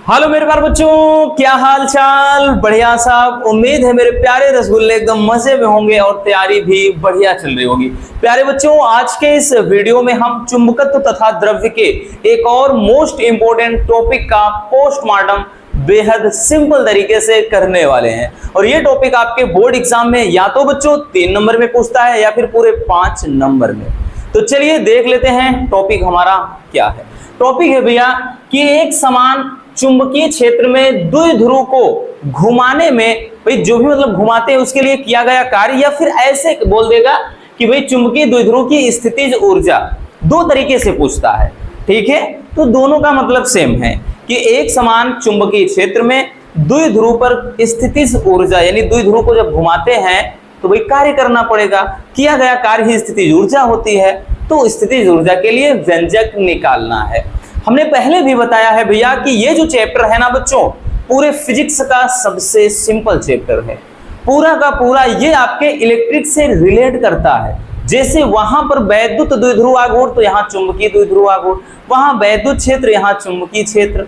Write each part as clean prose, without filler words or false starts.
Hello मेरे प्यारे बच्चों, क्या हाल चाल। बढ़िया साहब, उम्मीद है मेरे प्यारे रसगुल्ले एकदम मजे में होंगे और तैयारी भी बढ़िया चल रही होगी। प्यारे बच्चों, आज के इस वीडियो में हम चुंबकत्व तथा द्रव्य के एक और मोस्ट इंपोर्टेंट टॉपिक का पोस्टमार्टम बेहद सिंपल तरीके से करने वाले हैं। और ये टॉपिक आपके बोर्ड एग्जाम में या तो बच्चों 3 नंबर में पूछता है या फिर पूरे 5 नंबर में। तो चलिए देख लेते हैं टॉपिक हमारा क्या है। टॉपिक है भैया कि एक समान चुंबकीय क्षेत्र में द्विध्रुव को घुमाने में, भाई जो भी मतलब घुमाते हैं उसके लिए किया गया कार्य, या फिर ऐसे बोल देगा कि भाई चुंबकीय द्विध्रुव की स्थितिज ऊर्जा। दो तरीके से पूछता है, ठीक है। तो दोनों का मतलब सेम है कि एक समान चुंबकीय क्षेत्र में द्विध्रुव पर स्थितिज ऊर्जा, यानी द्विध्रुव को जब घुमाते हैं तो भाई कार्य करना पड़ेगा। किया गया कार्य ही स्थितिज ऊर्जा होती है। तो स्थितिज ऊर्जा के लिए व्यंजक निकालना है। हमने पहले भी बताया है भैया कि ये जो चैप्टर है ना बच्चों, पूरे फिजिक्स का सबसे सिंपल चैप्टर है। पूरा का पूरा ये आपके इलेक्ट्रिक से रिलेट करता है। जैसे वहां पर वैद्युत द्विध्रुव आघूर्ण तो यहाँ चुंबकीय द्विध्रुव आघूर्ण, वहां वैद्युत क्षेत्र यहाँ चुंबकीय क्षेत्र,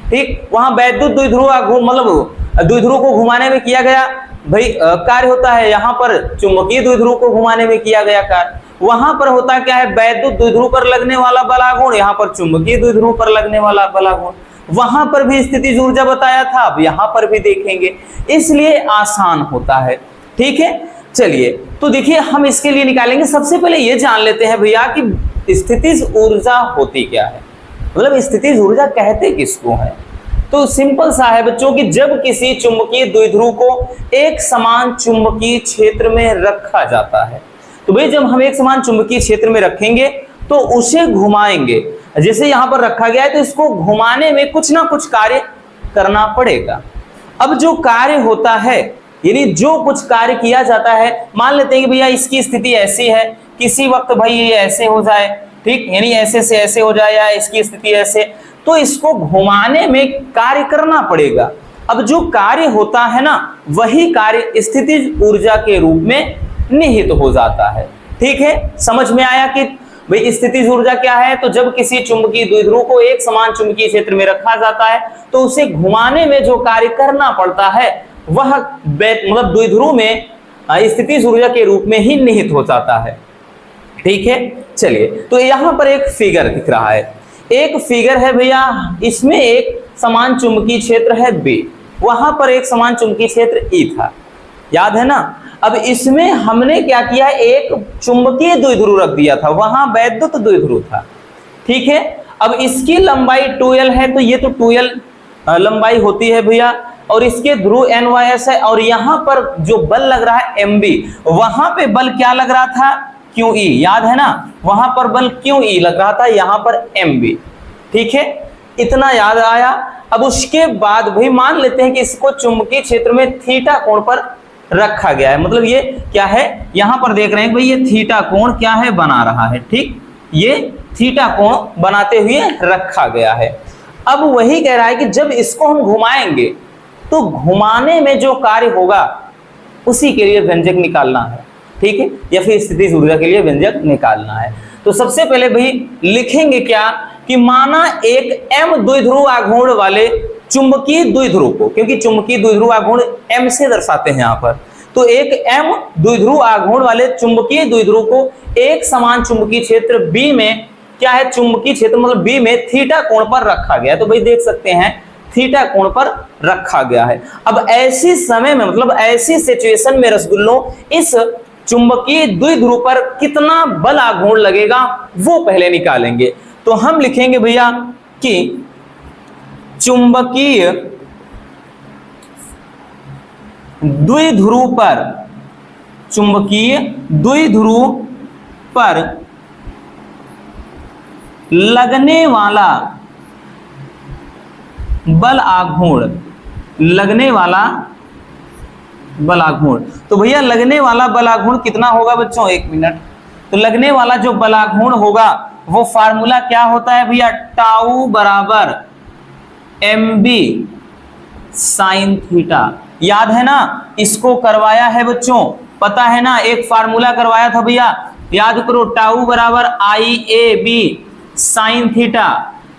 ठीक। वहां वैद्युत द्विध्रुव आघूर्ण मतलब द्विध्रुव को घुमाने में किया गया भाई कार्य होता है, यहाँ पर चुंबकीय द्विध्रुव को घुमाने में किया गया कार्य। वहां पर होता क्या है, वैद्युत द्विध्रुव पर लगने वाला बलाघूर्ण, यहाँ पर चुंबकीय द्विध्रुव पर लगने वाला बलाघूर्ण। वहां पर भी स्थितिज ऊर्जा बताया था, अब यहाँ पर भी देखेंगे, इसलिए आसान होता है, ठीक है। चलिए तो देखिए हम इसके लिए निकालेंगे। सबसे पहले ये जान लेते हैं भैया कि स्थितिज ऊर्जा होती क्या है, मतलब स्थितिज ऊर्जा कहते किसको है। तो सिंपल सा है बच्चों कि जब किसी चुंबकीय द्विध्रुव को एक समान चुंबकीय क्षेत्र में रखा जाता है, तो भाई जब हम एक समान चुंबकीय क्षेत्र में रखेंगे तो उसे घुमाएंगे। जैसे यहां पर रखा गया है तो इसको घुमाने में कुछ ना कुछ कार्य करना पड़ेगा। अब जो कार्य होता है, यानी जो कुछ कार्य किया जाता है, मान लेते हैं कि भैया इसकी स्थिति ऐसी है, किसी वक्त भाई ये ऐसे हो जाए, ठीक, यानी ऐसे से ऐसे हो जाए, या इसकी स्थिति ऐसे, तो इसको घुमाने में कार्य करना पड़ेगा। अब जो कार्य होता है ना, वही कार्य स्थितिज ऊर्जा के रूप में निहित हो जाता है, ठीक है। समझ में आया कि भाई स्थितिज ऊर्जा क्या है। तो जब किसी चुंबकीय द्विध्रुव को एक समान चुंबकीय क्षेत्र में रखा जाता है तो उसे घुमाने में जो कार्य करना पड़ता है वह मतलब द्विध्रुव में स्थितिज ऊर्जा के रूप में ही निहित हो जाता है, ठीक है। चलिए तो यहाँ पर एक फिगर दिख रहा है, एक फिगर है भैया, इसमें एक समान चुंबकीय क्षेत्र है B, वहां पर एक समान चुंबकीय क्षेत्र E था, याद है ना। अब इसमें हमने क्या किया, एक चुंबकीय द्विध्रुव रख दिया था, वहां वैद्युत द्विध्रुव था, ठीक है। अब इसकी लंबाई 2L है, तो ये तो 2L लंबाई होती है भैया, और इसके ध्रुव NYS है, और यहाँ पर जो बल लग रहा है MB, वहां पे बल क्या लग रहा था, QE, याद है ना। वहां पर बल QE लग रहा था, यहाँ पर MB, ठीक है। इतना याद आया। अब उसके बाद भाई मान लेते हैं कि इसको चुंबकीय क्षेत्र में थीटा कोण पर रखा गया है, मतलब ये क्या है, यहां पर देख रहे हैं भाई ये थीटा कोण क्या है बना रहा है, ठीक, ये थीटा कोण बनाते हुए रखा गया है। अब वही कह रहा है कि जब इसको हम घुमाएंगे तो घुमाने में जो कार्य होगा उसी के लिए व्यंजक निकालना है, ठीक है, या फिर स्थितिज ऊर्जा के लिए व्यंजक निकालना है। तो सबसे पहले भाई लिखेंगे क्या कि माना एक M द्विध्रुव आघूर्ण वाले चुंबकीय द्विध्रुव को, क्योंकि चुंबकीय द्विध्रुव आघूर्ण M से दर्शाते हैं यहाँ पर, तो एक M द्विध्रुव आघूर्ण वाले चुंबकीय द्विध्रुव को एक समान चुंबकीय क्षेत्र B में क्या है, चुंबकीय क्षेत्र मतलब B में थीटा कोण पर रखा गया है। तो भाई देख सकते हैं थीटा कोण पर रखा गया है। अब ऐसी समय में मतलब ऐसी सिचुएशन में रसगुल्लों इस चुंबकीय द्विध्रुव पर कितना बल आघूर्ण लगेगा वो पहले निकालेंगे। तो हम लिखेंगे भैया कि चुंबकीय द्विध्रुव पर, चुंबकीय द्विध्रुव पर लगने वाला बल आघूर्ण, लगने वाला बल आघूर्ण, तो भैया लगने वाला बल आघूर्ण कितना होगा बच्चों, 1 मिनट। तो लगने वाला जो बल आघूर्ण होगा वो फार्मूला क्या होता है भैया, टाउ बराबर MB साइन थीटा, याद है ना। इसको करवाया है बच्चों, पता है ना, एक फार्मूला करवाया था भैया, याद करो, टाउ बराबर IAB साइन थीटा,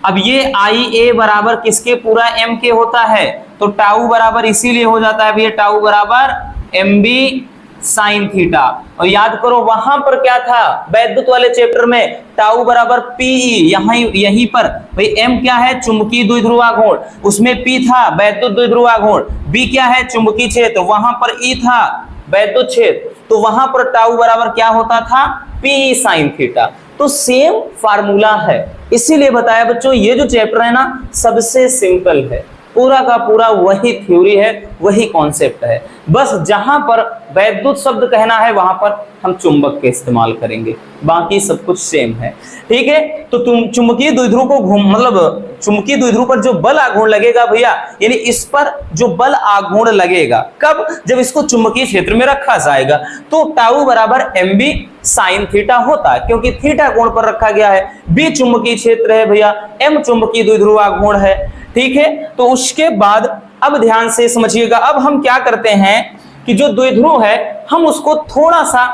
अब ये आई ए बराबर किसके पूरा एम के होता है, तो टाउ बराबर इसीलिए हो जाता है भैया टाउ बराबर एम बी साइन थीटा। और याद करो वहां पर क्या था वैद्युत वाले चैप्टर में, टाउ बराबर पीई, यहीं पर भाई एम क्या है चुंबकीय द्विध्रुवाघूर्ण, उसमें पी था वैद्युत द्विध्रुवाघूर्ण, बी क्या है चुंबकीय क्षेत्र, वहां पर ई था वैद्युत क्षेत्र, तो वहां पर टाउ बराबर क्या होता था पी साइन थीटा। तो सेम फार्मूला है, इसीलिए बताया बच्चों ये जो चैप्टर है ना सबसे सिंपल है, पूरा का पूरा वही थ्योरी है, वही कॉन्सेप्ट है, बस जहां पर वैद्युत शब्द कहना है वहां पर हम चुंबक के इस्तेमाल करेंगे, बाकी सब कुछ सेम है। ठीक है, तो तुम चुंबकीय द्विध्रुव को मतलब चुंबकीय द्विध्रुव पर जो बल आघूर्ण लगेगा भैया, यानी इस पर जो बल आघूर्ण लगेगा कब, जब इसको चुंबकीय क्षेत्र में रखा जाएगा, तो टाउ बराबर एम बी साइन थीटा होता है, क्योंकि थीटा कोण पर रखा गया है, बी चुंबकीय क्षेत्र है भैया, एम चुंबकीय द्विध्रुव आघूर्ण है। ठीक है, तो उसके बाद अब ध्यान से समझिएगा, अब हम क्या करते हैं कि जो द्विध्रुव है हम उसको थोड़ा सा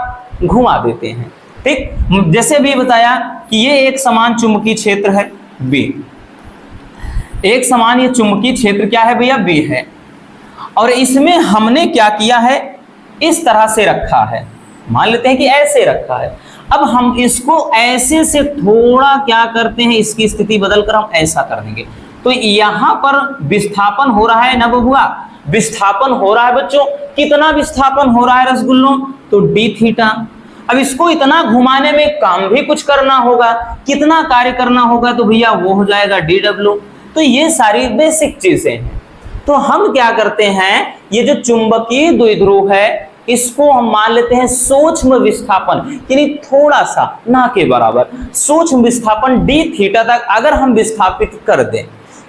घुमा देते हैं। ठीक, जैसे अभी बताया कि ये एक समान चुंबकीय क्षेत्र है बी, एक समान ये चुंबकीय क्षेत्र क्या है भैया बी है, और इसमें हमने क्या किया है इस तरह से रखा है, मान लेते हैं कि ऐसे रखा है, अब हम इसको ऐसे से थोड़ा क्या करते हैं इसकी स्थिति बदलकर हम ऐसा कर देंगे, तो यहां पर विस्थापन हो रहा है ना बबुआ, विस्थापन हो रहा है बच्चों, कितना विस्थापन हो रहा है रसगुल्लों, तो डी थीटा। अब इसको इतना घुमाने में काम भी कुछ करना होगा, कितना कार्य करना होगा, तो भैया वो हो जाएगा डी डब्ल्यू। तो ये सारी बेसिक चीजें हैं। तो हम क्या करते हैं, ये जो चुंबकीय द्विध्रुव है इसको हम मान लेते हैं सूक्ष्म विस्थापन, यानी थोड़ा सा ना के बराबर सूक्ष्म विस्थापन डी थीटा तक अगर हम विस्थापित कर दें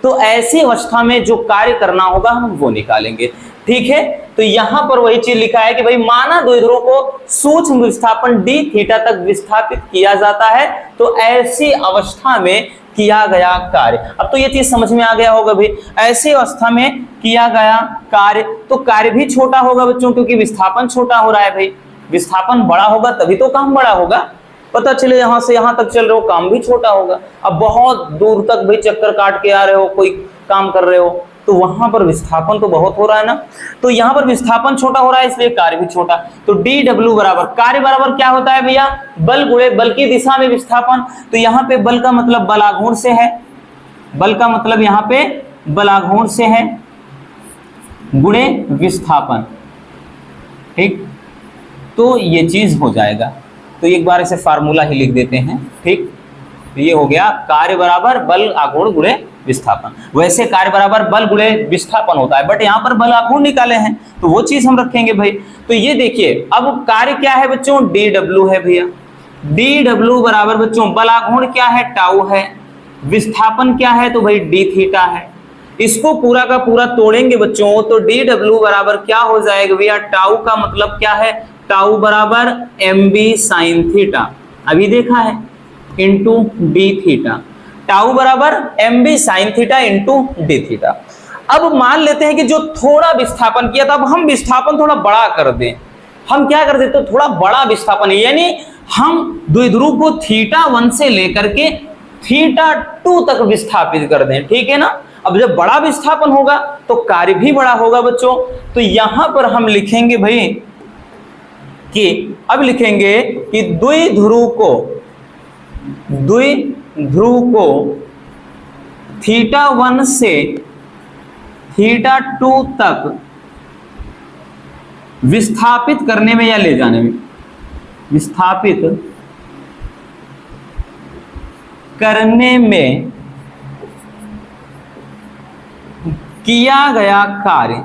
तो ऐसी अवस्था में जो कार्य करना होगा हम वो निकालेंगे। ठीक है, तो यहां पर वही चीज लिखा है कि भाई माना द्विध्रुव को सूक्ष्म विस्थापन डी थीटा तक विस्थापित किया जाता है, तो ऐसी अवस्था में किया गया कार्य, अब तो ये चीज समझ में आ गया होगा भाई, ऐसी अवस्था में किया गया कार्य, तो कार्य भी छोटा होगा बच्चों, क्योंकि विस्थापन छोटा हो रहा है भाई, विस्थापन बड़ा होगा तभी तो काम बड़ा होगा, पता चले यहां से यहां तक चल रहे हो काम भी छोटा होगा। अब बहुत दूर तक भाई चक्कर काट के आ रहे हो, कोई काम कर रहे हो, तो वहां पर विस्थापन तो बहुत हो रहा है ना, तो यहां पर विस्थापन छोटा हो रहा है इसलिए कार्य भी छोटा, तो डी डब्ल्यू बराबर कार्य बराबर क्या होता है भैया बल गुणे बल की दिशा में विस्थापन, तो यहां पे बल का मतलब बलाघूर्ण से है, बल का मतलब यहां पे बलाघूर्ण से है गुणे विस्थापन। ठीक, तो ये चीज हो जाएगा, तो एक बार इसे फार्मूला ही लिख देते हैं। ठीक, तो ये हो गया कार्य बराबर बल आघूर्ण गुणे विस्थापन, वैसे कार्य बराबर बल गुणे विस्थापन होता है, बट यहाँ पर बल आघूर्ण निकाले हैं तो वो चीज हम रखेंगे भाई। तो ये देखिए अब कार्य क्या है बच्चों डी डब्ल्यू है भैया, डी डब्ल्यू बराबर बच्चों बल आघूर्ण क्या है टाउ है, विस्थापन क्या है तो भाई डी थीटा है, इसको पूरा का पूरा तोड़ेंगे बच्चों तो डी डब्ल्यू बराबर क्या हो जाएगा भैया, टाउ का मतलब क्या है, टाउ बराबर एम बी साइन थीटा, अभी देखा है, इंटू डी थीटा, टाउ बराबर M B sine theta into D theta. अब मान लेते हैं कि जो थोड़ा विस्थापन किया था, अब हम विस्थापन थोड़ा बड़ा कर दें, हम क्या कर देते थोड़ा बड़ा विस्थापन, यानी हम द्विध्रुव को थीटा 1 से लेकर के थीटा 2 तक विस्थापित कर दें। ठीक है ना, अब जब बड़ा विस्थापन होगा तो कार्य भी बड़ा होगा बच्चों, तो यहां पर हम लिखेंगे भाई कि अब लिखेंगे कि द्विध्रुव को थीटा 1 से थीटा 2 तक विस्थापित करने में या ले जाने में, विस्थापित करने में किया गया कार्य।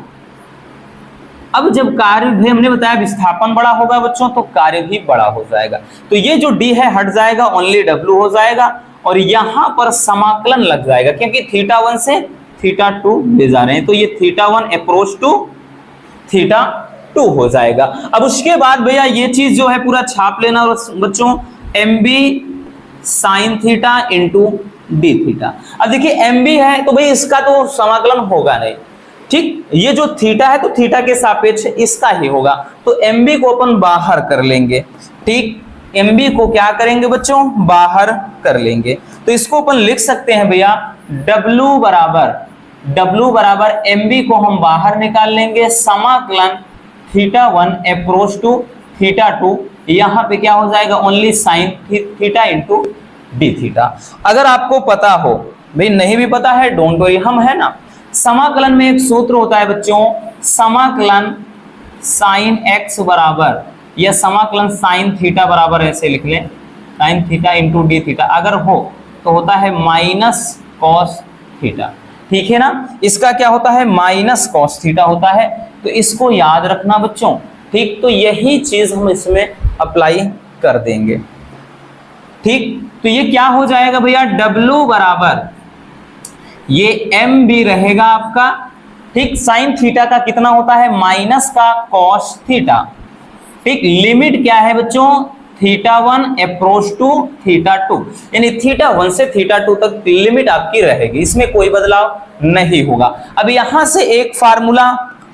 अब जब कार्य भी हमने बताया विस्थापन बड़ा होगा बच्चों तो कार्य भी बड़ा हो जाएगा, तो ये जो डी है हट जाएगा, ओनली डब्ल्यू हो जाएगा, और यहां पर समाकलन लग जाएगा क्योंकि थीटा 1 से थीटा 2 ले जा रहे हैं, तो ये थीटा 1 अप्रोच टू थीटा 2 हो जाएगा। अब उसके बाद भैया ये चीज जो है पूरा छाप लेना और बच्चों M B sine theta into D theta. अब देखिए एम बी है तो भाई इसका तो समाकलन होगा नहीं, ठीक, ये जो थीटा है तो थीटा के सापेक्ष इसका ही होगा, तो एम बी को अपन बाहर कर लेंगे। ठीक, mb को क्या करेंगे बच्चों, बाहर कर लेंगे। तो इसको अपन लिख सकते हैं भैया w बराबर mb को हम बाहर निकाल लेंगे, समाकलन θ1 अप्रोच टू θ2, यहां पे क्या हो जाएगा only sign theta into D theta. अगर आपको पता हो, भाई नहीं भी पता है डोंट वरी, हम है ना, समाकलन में एक सूत्र होता है बच्चों, समाकलन साइन x बराबर या समाकलन साइन थीटा बराबर, ऐसे लिख लें sign theta into D theta, अगर हो तो होता है माइनस कॉस थीटा, ठीक है ना। इसका क्या होता है, माइनस कॉस थीटा होता है, तो इसको याद रखना बच्चों, ठीक। तो यही चीज हम इसमें अप्लाई कर देंगे, ठीक। तो ये क्या हो जाएगा भैया, W बराबर ये एम भी रहेगा आपका, ठीक। साइन थीटा का कितना होता है, माइनस का कॉस थीटा, ठीक। लिमिट क्या है बच्चों, θ1 अप्रोच टू θ2, यानी θ1 से θ2 तक लिमिट आपकी रहेगी, इसमें कोई बदलाव नहीं होगा। अब यहां से एक फार्मूला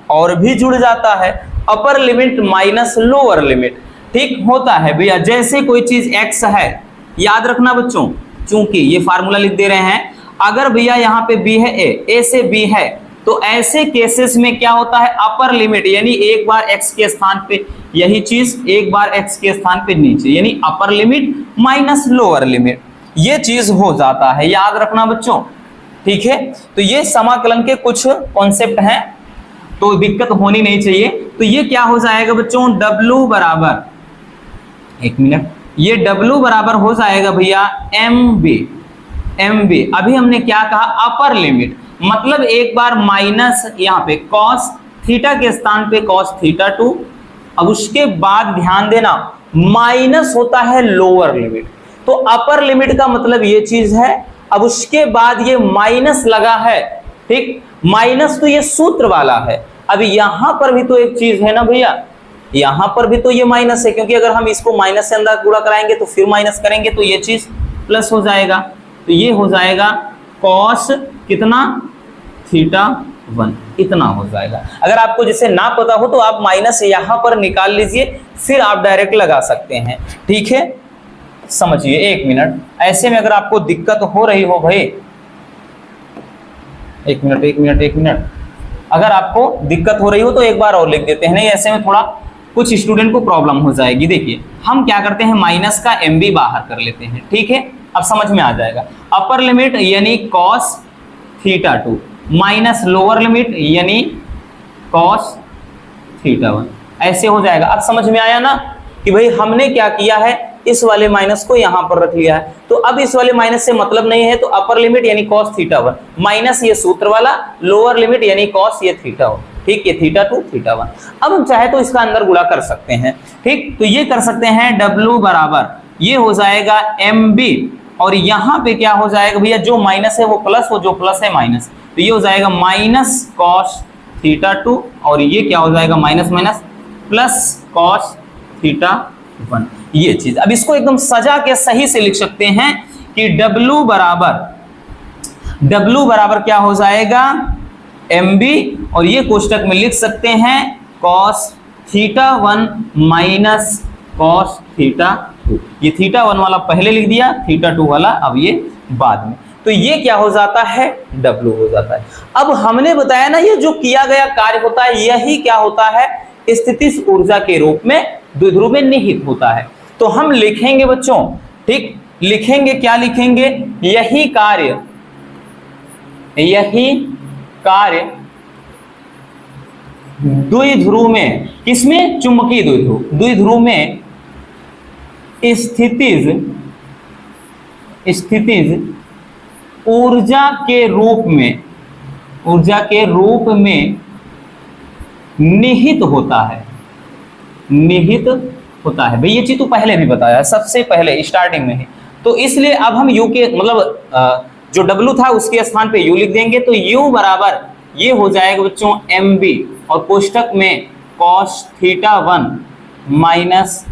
और भी जुड़ जाता है, upper limit minus lower limit, ठीक होता है भैया। जैसे कोई चीज x है, याद रखना बच्चों, चूंकि ये फार्मूला लिख दे रहे हैं, अगर भैया यहाँ पे b है, a से b है, तो ऐसे केसेस में क्या होता है, अपर लिमिट यानी एक बार x के स्थान पे, यही चीज एक बार x के स्थान पे नीचे, यानी upper limit minus lower limit, ये चीज हो जाता है, याद रखना बच्चों, ठीक है। तो ये समाकलन के कुछ कॉन्सेप्ट हैं, तो दिक्कत होनी नहीं चाहिए। तो ये क्या हो जाएगा बच्चों, W बराबर, एक मिनट, ये W बराबर हो जाएगा भैया MB। अभी हमने क्या कहा, अपर लिमिट, मतलब एक बार माइनस यहाँ पे कॉस थीटा के स्थान पे कॉस θ2, अब उसके बाद ध्यान देना माइनस होता है लोअर लिमिट, तो अपर लिमिट का मतलब ये चीज है, अब उसके बाद ये माइनस लगा है, ठीक। माइनस तो ये सूत्र वाला है, अब यहां पर भी तो एक चीज है ना भैया, यहां पर भी तो ये माइनस है, क्योंकि अगर हम इसको माइनस से अंदर गुणा कराएंगे तो फिर माइनस करेंगे तो ये चीज प्लस हो जाएगा, तो ये हो जाएगा कॉस कितना θ1, इतना हो जाएगा। अगर आपको जिसे ना पता हो तो आप माइनस यहां पर निकाल लीजिए, फिर आप डायरेक्ट लगा सकते हैं, ठीक है। समझिए, एक मिनट, ऐसे में अगर आपको दिक्कत हो रही हो भाई, एक मिनट, अगर आपको दिक्कत हो रही हो तो एक बार और लिख देते हैं, नहीं ऐसे में थोड़ा कुछ स्टूडेंट को प्रॉब्लम हो जाएगी। देखिए हम क्या करते हैं, माइनस का MB बाहर कर लेते हैं, ठीक है, अब समझ में आ जाएगा। अपर लिमिट यानी कॉस θ2 माइनस लोअर लिमिट यानी कॉस θ1, ऐसे हो जाएगा। अब समझ में आया ना कि भाई हमने क्या किया है, इस वाले माइनस को यहां पर रख लिया है, तो अब इस वाले माइनस से मतलब नहीं है, तो अपर लिमिट यानी कॉस θ1 माइनस ये सूत्र वाला लोअर लिमिट यानी कॉस ये θ1, ठीक, ये θ2 θ1। अब हम चाहे तो इसका अंदर गुणा कर सकते हैं, ठीक। तो ये कर सकते हैं W बराबर ये हो जाएगा MB, और यहां पे क्या हो जाएगा भैया, जो माइनस है वो प्लस हो, जो प्लस है माइनस, तो ये हो जाएगा माइनस कॉस θ2, और ये क्या हो जाएगा माइनस माइनस प्लस कॉस θ1, ये चीज। अब इसको एकदम सजा के सही से लिख सकते हैं कि W बराबर क्या हो जाएगा MB, और ये कोष्टक में लिख सकते हैं cos θ1 माइनस cos θ2, ये θ1 वाला पहले लिख दिया, θ2 वाला अब ये बाद में, तो ये क्या हो जाता है, W हो जाता है। अब हमने बताया ना, ये जो किया गया कार्य होता है यही क्या होता है, स्थितिज ऊर्जा के रूप में द्विध्रुव में निहित होता है। तो हम लिखेंगे बच्चों, ठीक, लिखेंगे क्या लिखेंगे, यही कार्य द्विध्रुव में, किसमें, चुंबकीय द्विध्रुव में स्थितिज ऊर्जा के रूप में निहित होता है। भाई ये चीज तो पहले भी बताया, सबसे पहले स्टार्टिंग में ही, तो इसलिए अब हम U के मतलब जो W था उसके स्थान पे U लिख देंगे, तो U बराबर ये हो जाएगा बच्चों MB, और कोष्टक में cos θ1 माइनस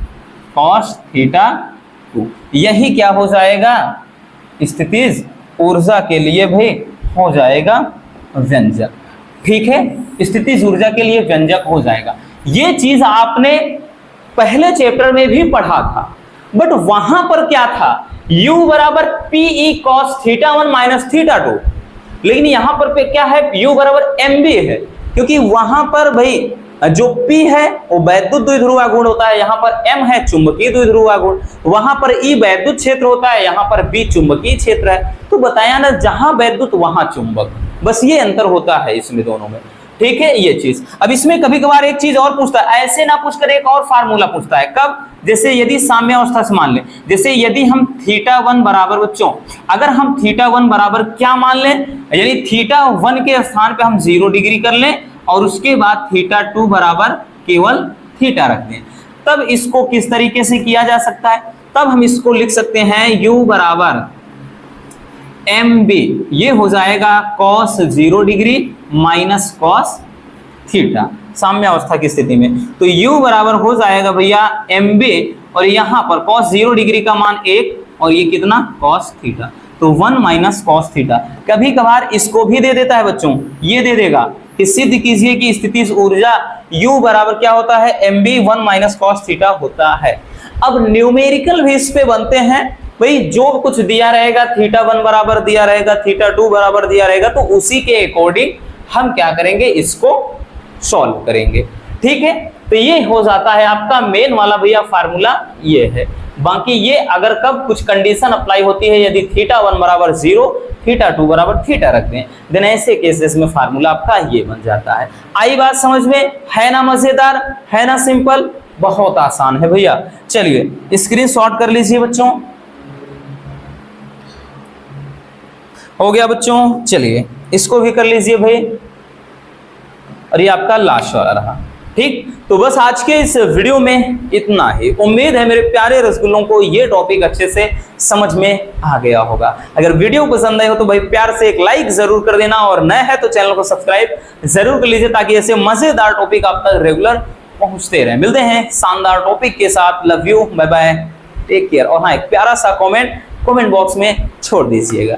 cos θ2, यही क्या हो जाएगा, स्थितिज ऊर्जा के लिए भाई हो जाएगा व्यंजक, ठीक है, स्थितिज ऊर्जा के लिए व्यंजक हो जाएगा। ये चीज आपने पहले चैप्टर में भी पढ़ा था, बट वहां पर क्या था, u बराबर PE cos θ1 माइनस θ2, लेकिन यहां पर पे क्या है, u बराबर mb है, क्योंकि वहां पर भाई जो P है वो वैद्युत द्विध्रुव आघूर्ण होता है, यहाँ पर M है चुंबकीय द्विध्रुव आघूर्ण, वहां पर E वैद्युत क्षेत्र होता है, यहाँ पर B चुंबकीय क्षेत्र है। तो बताया ना, जहां वैद्युत वहां चुंबक, बस ये अंतर होता है इसमें दोनों में, ठीक है ये चीज। अब इसमें कभी कभार एक चीज और पूछता है, ऐसे ना पूछकर एक और फार्मूला पूछता है, कब, जैसे यदि साम्यावस्था से मान लें, जैसे यदि हम θ1 बराबर, बच्चों अगर हम θ1 बराबर क्या मान लें, यानी θ1 के स्थान पे हम 0 डिग्री कर लें और उसके बाद θ2 बराबर केवल थीटा रख दें, तब इसको किस तरीके से किया जा सकता है, तब हम इसको लिख सकते हैं u बराबर mb, ये हो जाएगा cos 0 degree minus cos theta साम्यावस्था की स्थिति में। तो u बराबर हो जाएगा भैया mb, और यहां पर cos 0 डिग्री का मान 1 और ये कितना cos थीटा, तो 1 माइनस cos थीटा। कभी कभार इसको भी दे देता है बच्चों, ये दे देगा कि सिद्ध कीजिए कि स्थितिज ऊर्जा u बराबर क्या होता है, mb 1 माइनस cos थीटा होता है। अब न्यूमेरिकल भी इस पे बनते हैं भाई, जो कुछ दिया रहेगा θ1 बराबर दिया रहेगा, θ2 बराबर दिया रहेगा, तो उसी के अकॉर्डिंग हम क्या करेंगे, इसको सॉल्व करेंगे, ठीक है। तो ये हो जाता है आपका मेन वाला भैया फार्मूला ये है। बाकी ये अगर कब कुछ कंडीशन अप्लाई होती है, यदि θ1 बराबर 0, θ2 बराबर थीटा रख दें, देन ऐसे केसेस में फार्मूला आपका ये बन जाता है। आई बात समझ में, है ना मजेदार, है ना सिंपल, बहुत आसान है भैया। चलिए स्क्रीनशॉट कर लीजिए बच्चों, हो गया बच्चों, चलिए इसको भी कर लीजिए भाई, और ये आपका लास्ट वाला रहा, ठीक। तो बस आज के इस वीडियो में इतना ही। उम्मीद है मेरे प्यारे रसगुल्लों को ये टॉपिक अच्छे से समझ में आ गया होगा। अगर वीडियो पसंद आए हो तो भाई प्यार से एक लाइक जरूर कर देना, और नए है तो चैनल को सब्सक्राइब जरूर कर लीजिए, ताकि ऐसे मजेदार टॉपिक आप तक रेगुलर पहुंचते रहे। मिलते हैं शानदार टॉपिक के साथ, love you, bye bye, take care. और हाँ, एक प्यारा सा कमेंट बॉक्स में छोड़ दीजिएगा।